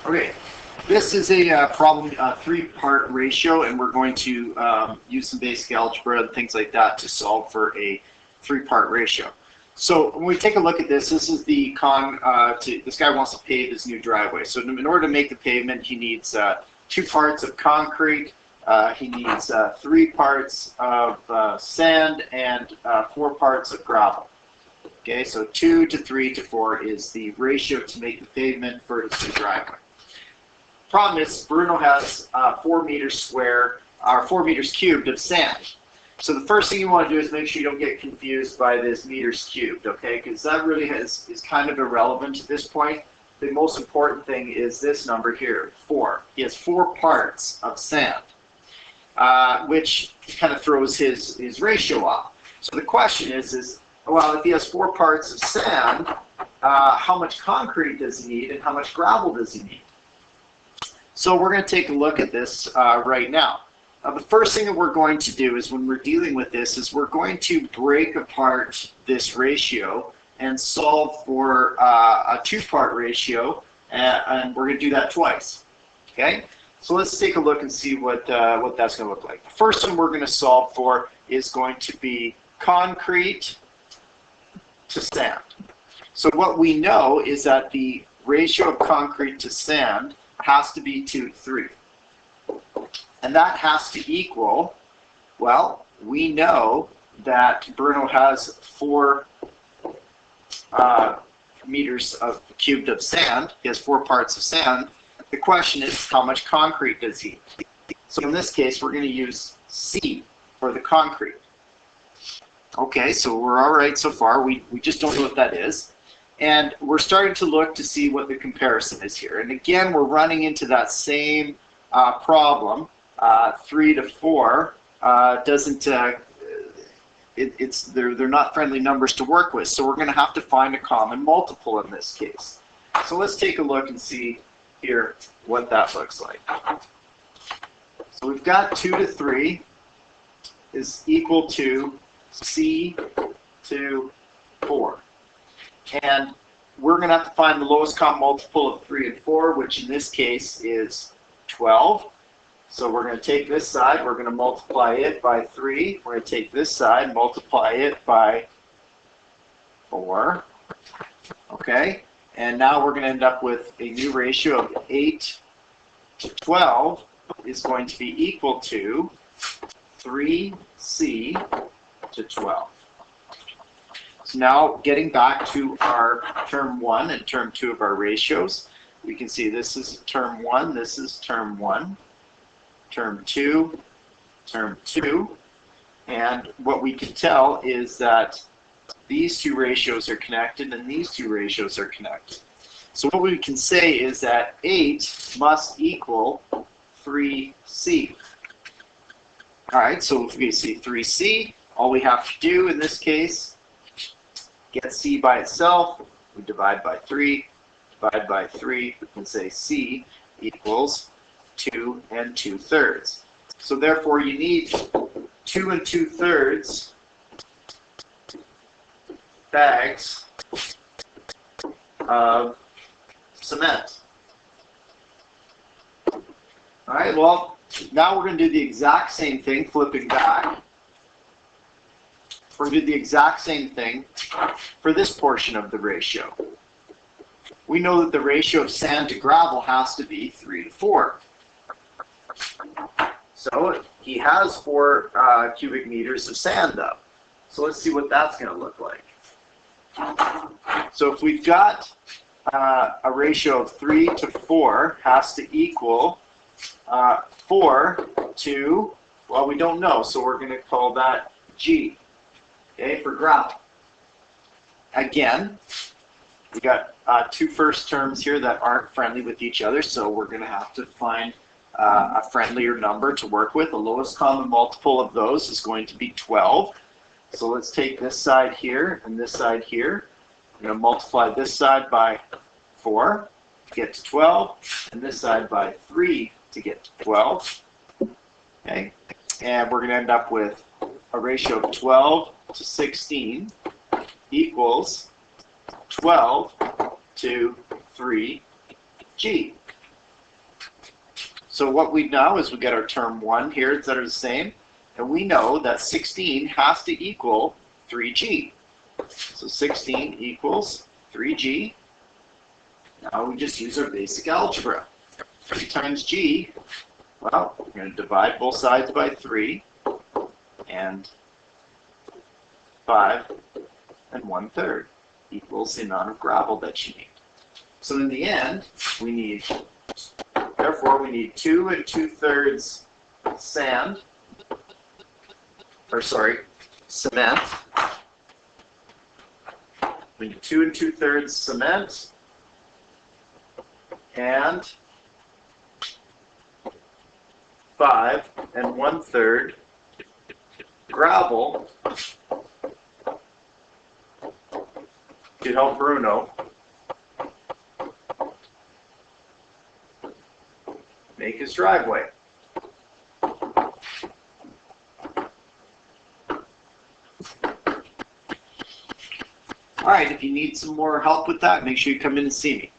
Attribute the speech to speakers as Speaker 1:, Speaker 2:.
Speaker 1: Okay, this is a problem, three-part ratio, and we're going to use some basic algebra and things like that to solve for a three-part ratio. So when we take a look at this, this is the this guy wants to pave his new driveway. So in order to make the pavement, he needs 2 parts of concrete, he needs 3 parts of sand, and 4 parts of gravel. Okay, so 2 to 3 to 4 is the ratio to make the pavement for his new driveway. Problem is, Bruno has 4 meters square, or 4 meters cubed of sand. So the first thing you want to do is make sure you don't get confused by this meters cubed, okay? Because that really is kind of irrelevant at this point. The most important thing is this number here, 4. He has 4 parts of sand, which kind of throws his ratio off. So the question is, well, if he has 4 parts of sand, how much concrete does he need and how much gravel does he need? So we're going to take a look at this right now. The first thing that we're going to do is when we're dealing with this is we're going to break apart this ratio and solve for a 2-part ratio, and we're going to do that twice. Okay? So let's take a look and see what that's going to look like. The first one we're going to solve for is going to be concrete to sand. So what we know is that the ratio of concrete to sand has to be 2 to 3. And that has to equal, well, we know that Bruno has 4 meters cubed of sand. He has 4 parts of sand. The question is, how much concrete does he need? So in this case, we're going to use C for the concrete. Okay, so we're all right so far. We just don't know what that is. And we're starting to look to see what the comparison is here. And again, we're running into that same problem. 3 to 4 doesn't. They're not friendly numbers to work with. So we're going to have to find a common multiple in this case. So let's take a look and see here what that looks like. So we've got 2 to 3 is equal to C to 4. And we're going to have to find the lowest common multiple of 3 and 4, which in this case is 12. So we're going to take this side, we're going to multiply it by 3. We're going to take this side, multiply it by 4. Okay, and now we're going to end up with a new ratio of 8 to 12 is going to be equal to 3C to 12. So now getting back to our term 1 and term 2 of our ratios, we can see this is term 1, this is term 1, term 2, term 2, and what we can tell is that these 2 ratios are connected and these 2 ratios are connected. So what we can say is that 8 must equal 3C. Alright, so if we see 3C, all we have to do in this case, get C by itself, we divide by 3, divide by 3, we can say C equals 2 and 2/3. So therefore you need 2 and 2/3 bags of cement. Alright, well, now we're going to do the exact same thing, flipping back. We're going to do the exact same thing for this portion of the ratio. We know that the ratio of sand to gravel has to be 3 to 4. So he has 4 cubic meters of sand up. So let's see what that's going to look like. So if we've got a ratio of 3 to 4 has to equal 4 to, well, we don't know, so we're going to call that G. Okay, for gravel. Again, we got 2 first terms here that aren't friendly with each other, so we're going to have to find a friendlier number to work with. The lowest common multiple of those is going to be 12. So let's take this side here and this side here. I'm going to multiply this side by 4 to get to 12, and this side by 3 to get to 12. Okay, and we're going to end up with a ratio of 12 to 16 equals 12 to 3G. So what we know is we get our term 1 here that are the same, and we know that 16 has to equal 3g. So 16 equals 3g. Now we just use our basic algebra. 3 times g, well, we're going to divide both sides by 3, and 5 and 1/3 equals the amount of gravel that you need. So in the end, therefore we need 2 2/3 sand, or sorry, cement. We need 2 2/3 cement and 5 1/3 gravel to help Bruno make his driveway. All right, if you need some more help with that, make sure you come in and see me.